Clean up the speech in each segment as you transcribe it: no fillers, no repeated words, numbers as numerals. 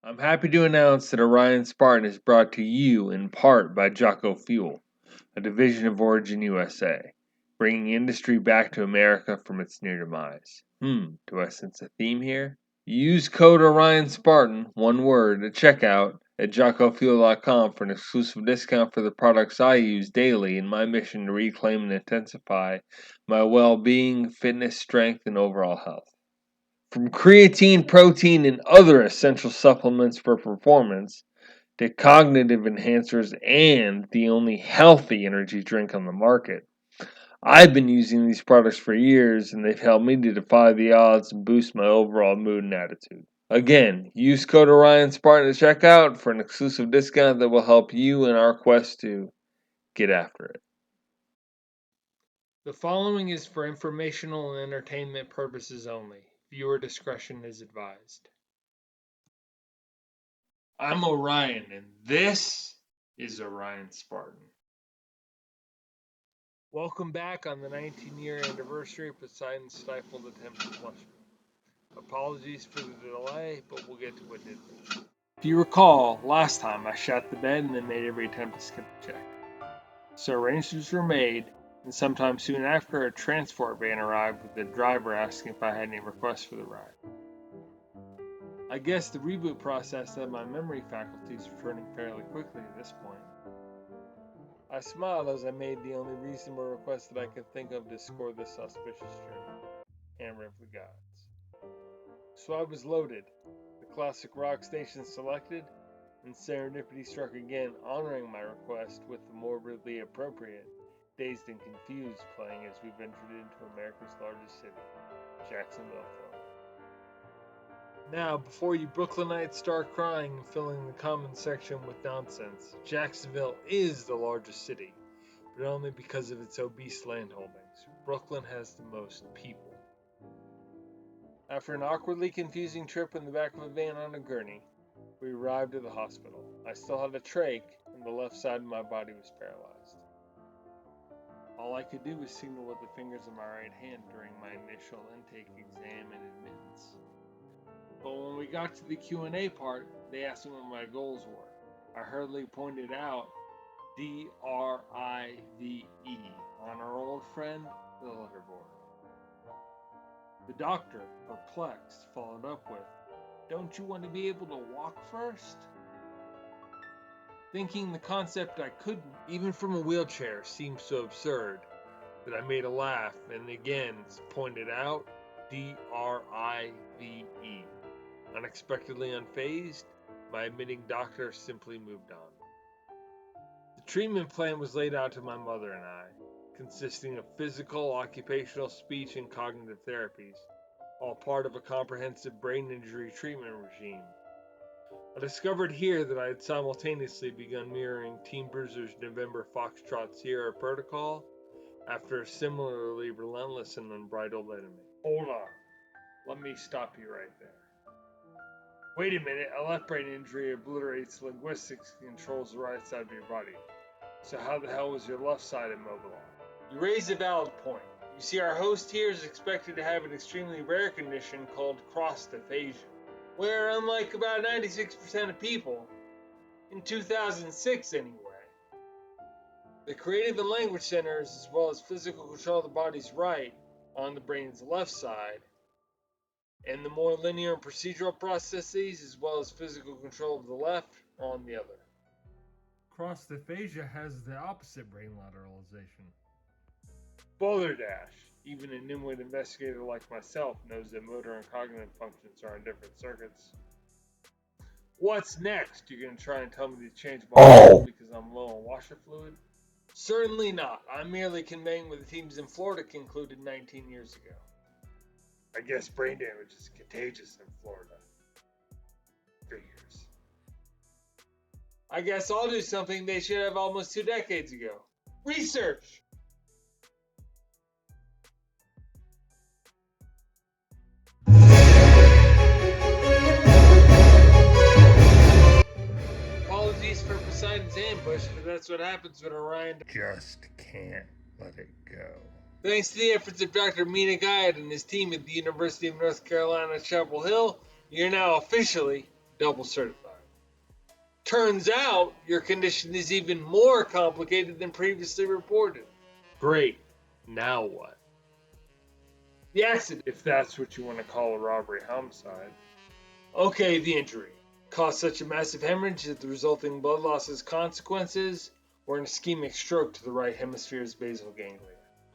I'm happy to announce that Orion Spartan is brought to you in part by Jocko Fuel, a division of Origin USA, bringing industry back to America from its near demise. Do I sense a theme here? Use code Orion Spartan, one word, at checkout at JockoFuel.com for an exclusive discount for the products I use daily in my mission to reclaim and intensify my well-being, fitness, strength, and overall health. From creatine, protein, and other essential supplements for performance to cognitive enhancers and the only healthy energy drink on the market, I've been using these products for years and they've helped me to defy the odds and boost my overall mood and attitude. Again, use code Orion Spartan at checkout for an exclusive discount that will help you in our quest to get after it. The following is for informational and entertainment purposes only. Viewer discretion is advised. I'm Orion, and this is Orion Spartan. Welcome back on the 19-year anniversary of Poseidon's stifled attempt to flush me. Apologies for the delay, but we'll get to it in a minute. If you recall, last time I shot the bed and then made every attempt to skip the check. So arrangements were made, and sometime soon after, a transport van arrived with the driver asking if I had any requests for the ride. I guess the reboot process had my memory faculties returning fairly quickly at this point. I smiled as I made the only reasonable request that I could think of to score this auspicious journey. Hammer of the Gods. So I was loaded, the classic rock station selected, and serendipity struck again, honoring my request with the morbidly appropriate Dazed and Confused playing as we ventured into America's largest city, Jacksonville, Florida. Now, before you Brooklynites start crying and filling the comment section with nonsense, Jacksonville is the largest city, but only because of its obese landholdings. Brooklyn has the most people. After an awkwardly confusing trip in the back of a van on a gurney, we arrived at the hospital. I still had a trach, and the left side of my body was paralyzed. All I could do was signal with the fingers of my right hand during my initial intake exam and admittance. But when we got to the Q&A part, they asked me what my goals were. I hurriedly pointed out DRIVE on our old friend, the letterboard. The doctor, perplexed, followed up with, "Don't you want to be able to walk first?" Thinking the concept I couldn't, even from a wheelchair, seemed so absurd that I made a laugh and again pointed out DRIVE. Unexpectedly unfazed, my admitting doctor simply moved on. The treatment plan was laid out to my mother and I, consisting of physical, occupational, speech, and cognitive therapies, all part of a comprehensive brain injury treatment regime. I discovered here that I had simultaneously begun mirroring Team Bruiser's November Foxtrot Sierra protocol after a similarly relentless and unbridled enemy. Hold on. Let me stop you right there. Wait a minute, a left brain injury obliterates linguistics and controls the right side of your body. So how the hell was your left side immobilized? You raise a valid point. You see, our host here is expected to have an extremely rare condition called cross-aphasia, where unlike about 96% of people, in 2006 anyway, the creative and language centers, as well as physical control of the body's right on the brain's left side, and the more linear and procedural processes, as well as physical control of the left, are on the other. Cross-aphasia has the opposite brain lateralization. Balderdash. Even a nimwit investigator like myself knows that motor and cognitive functions are on different circuits. What's next? You're going to try and tell me to change my mind because I'm low on washer fluid? Certainly not. I'm merely conveying what the teams in Florida concluded 19 years ago. I guess brain damage is contagious in Florida. Figures. I guess I'll do something they should have almost 2 decades ago. Research! Apologies for Poseidon's ambush, but that's what happens when Orion just can't let it go. Thanks to the efforts of Dr. Mina Guyad and his team at the University of North Carolina at Chapel Hill, you're now officially double certified. Turns out your condition is even more complicated than previously reported. Great. Now what? The accident, if that's what you want to call a robbery homicide. Okay, the injury. Caused such a massive hemorrhage that the resulting blood loss has consequences, or an ischemic stroke to the right hemisphere's basal ganglia.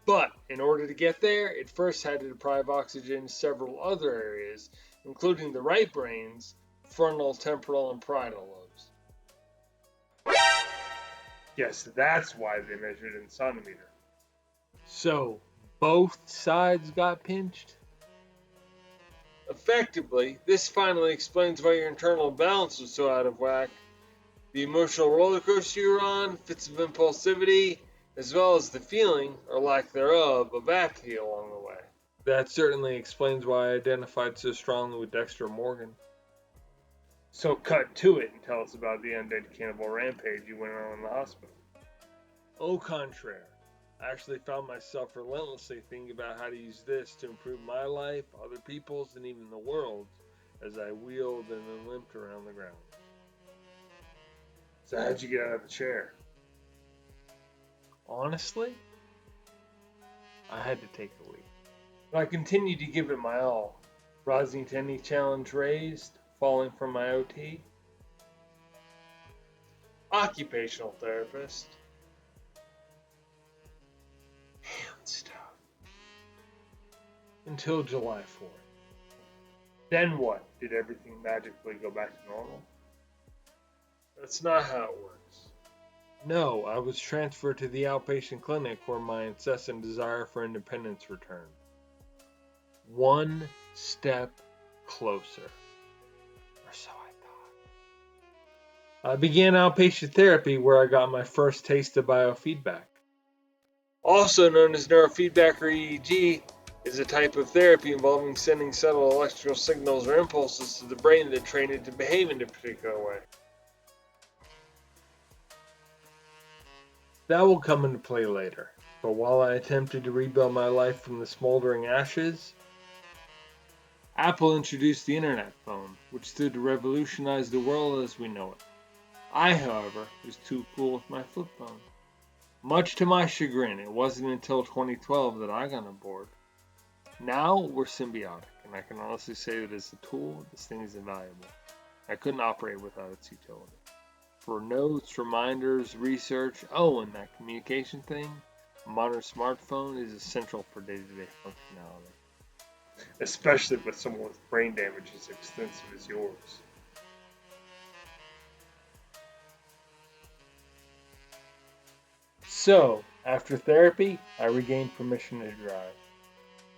But in order to get there, it first had to deprive oxygen several other areas, including the right brain's frontal, temporal, and parietal lobes. Yes, that's why they measured in centimeter. So, both sides got pinched? Effectively, this finally explains why your internal balance was so out of whack. The emotional roller coaster you're on, fits of impulsivity, as well as the feeling, or lack thereof, of apathy along the way. That certainly explains why I identified so strongly with Dexter Morgan. So cut to it and tell us about the undead cannibal rampage you went on in the hospital. Au contraire, I actually found myself relentlessly thinking about how to use this to improve my life, other people's, and even the world's as I wheeled and then limped around the ground. So how'd you get out of the chair? Honestly, I had to take a leap. But I continued to give it my all, rising to any challenge raised, falling from my OT. Occupational therapist. Hand stuff. Until July 4th. Then what? Did everything magically go back to normal? That's not how it works. No, I was transferred to the outpatient clinic where my incessant desire for independence returned. One step closer. Or so I thought. I began outpatient therapy where I got my first taste of biofeedback. Also known as neurofeedback or EEG, is a type of therapy involving sending subtle electrical signals or impulses to the brain that train it to behave in a particular way. That will come into play later, but while I attempted to rebuild my life from the smoldering ashes, Apple introduced the internet phone, which stood to revolutionize the world as we know it. I, however, was too cool with my flip phone. Much to my chagrin, it wasn't until 2012 that I got on board. Now we're symbiotic, and I can honestly say that as a tool, this thing is invaluable. I couldn't operate without its utility. For notes, reminders, research, and that communication thing, a modern smartphone is essential for day-to-day functionality. Especially with someone with brain damage as extensive as yours. So, after therapy, I regained permission to drive.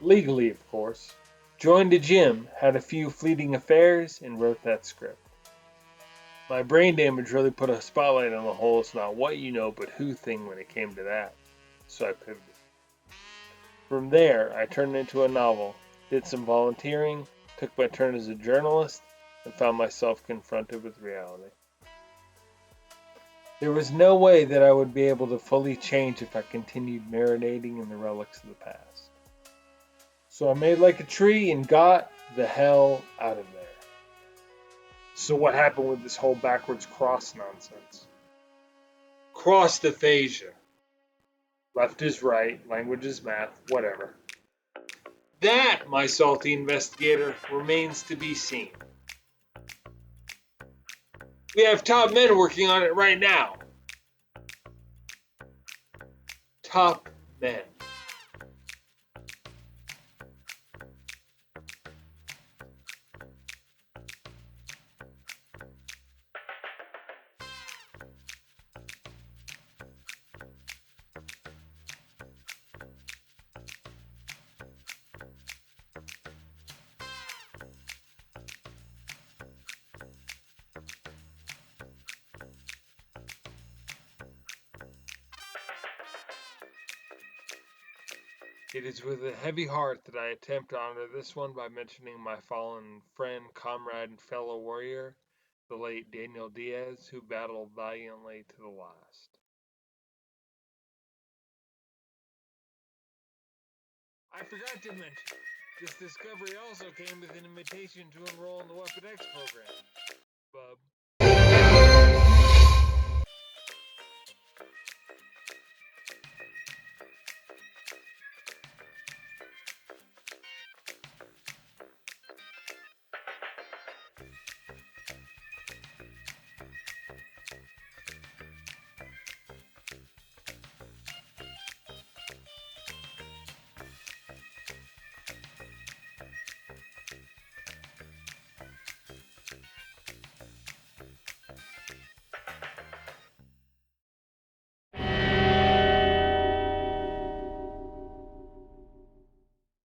Legally, of course. Joined a gym, had a few fleeting affairs, and wrote that script. My brain damage really put a spotlight on the whole it's not what you know but who thing when it came to that. So I pivoted. From there, I turned it into a novel, did some volunteering, took my turn as a journalist, and found myself confronted with reality. There was no way that I would be able to fully change if I continued marinating in the relics of the past. So I made like a tree and got the hell out of there. So what happened with this whole backwards cross nonsense? Crossed aphasia. Left is right, language is math, whatever. That, my salty investigator, remains to be seen. We have top men working on it right now. Top men. It is with a heavy heart that I attempt to honor this one by mentioning my fallen friend, comrade, and fellow warrior, the late Daniel Diaz, who battled valiantly to the last. I forgot to mention, this discovery also came with an invitation to enroll in the Weapon X program. Bub.